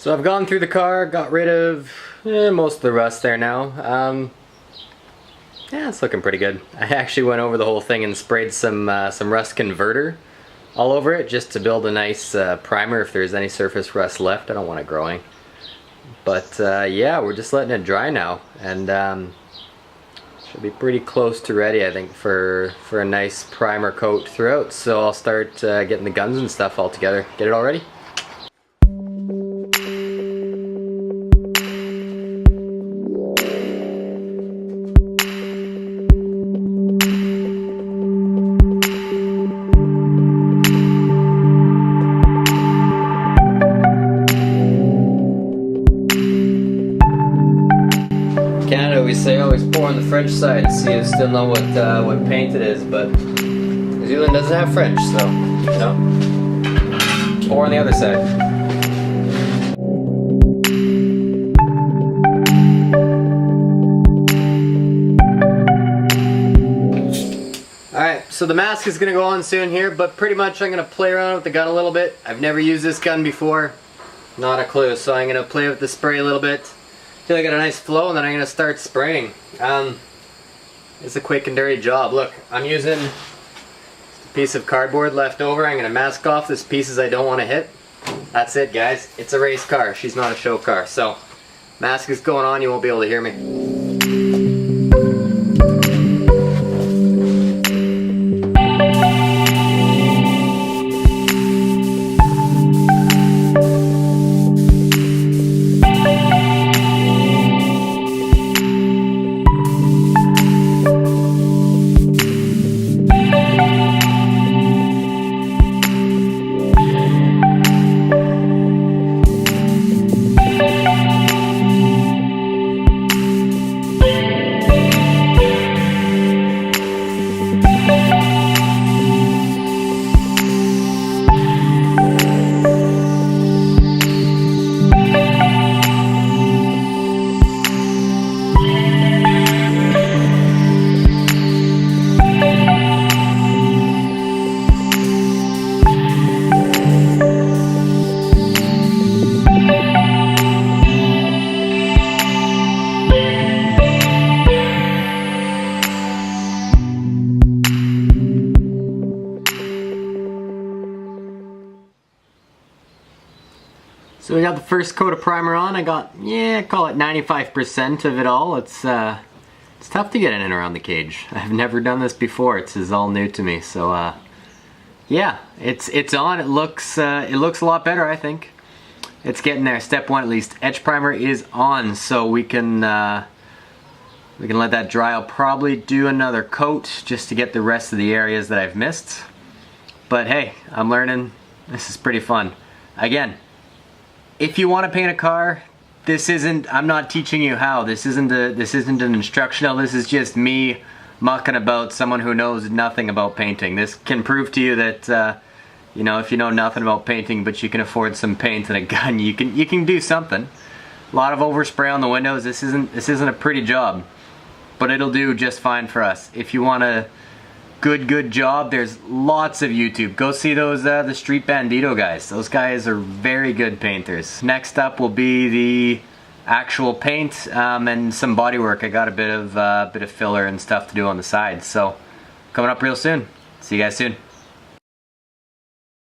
So I've gone through the car, got rid of most of the rust there now. Yeah, it's looking pretty good. I actually went over the whole thing and sprayed some rust converter all over it just to build a nice primer if there's any surface rust left. I don't want it growing. But yeah, we're just letting it dry now, and should be pretty close to ready, I think, for a nice primer coat throughout. So I'll start getting the guns and stuff all together. Get it all ready. Canada, we say always pour on the French side to see if you still know what paint it is, but New Zealand doesn't have French, so you know, pour on the other side. Alright, so the mask is going to go on soon here, but pretty much I'm going to play around with the gun a little bit. I've never used this gun before, not a clue, so I'm going to play with the spray a little bit. Till I get a nice flow, and then I'm going to start spraying. It's a quick and dirty job. Look, I'm using a piece of cardboard left over. I'm going to mask off these pieces I don't want to hit. That's it, guys. It's a race car. She's not a show car. So, mask is going on. You won't be able to hear me. So we got the first coat of primer on. I got, yeah, call it 95% of it all. It's tough to get in and around the cage. I've never done this before. This is all new to me. So yeah, it's on. It looks a lot better, I think. It's getting there. Step one at least. Edge primer is on, so we can let that dry. I'll probably do another coat just to get the rest of the areas that I've missed. But hey, I'm learning. This is pretty fun. Again, if you want to paint a car, I'm not teaching you how. This isn't an instructional. This is just me mucking about, someone who knows nothing about painting. This can prove to you that you know, if you know nothing about painting but you can afford some paint and a gun, you can do something. A lot of overspray on the windows. This isn't a pretty job, but it'll do just fine for us. If you want a good job, there's lots of YouTube. Go see those the Street Bandito guys. Those guys are very good painters. Next up will be the actual paint and some body work. I got a bit of filler and stuff to do on the side. So coming up real soon. See you guys soon.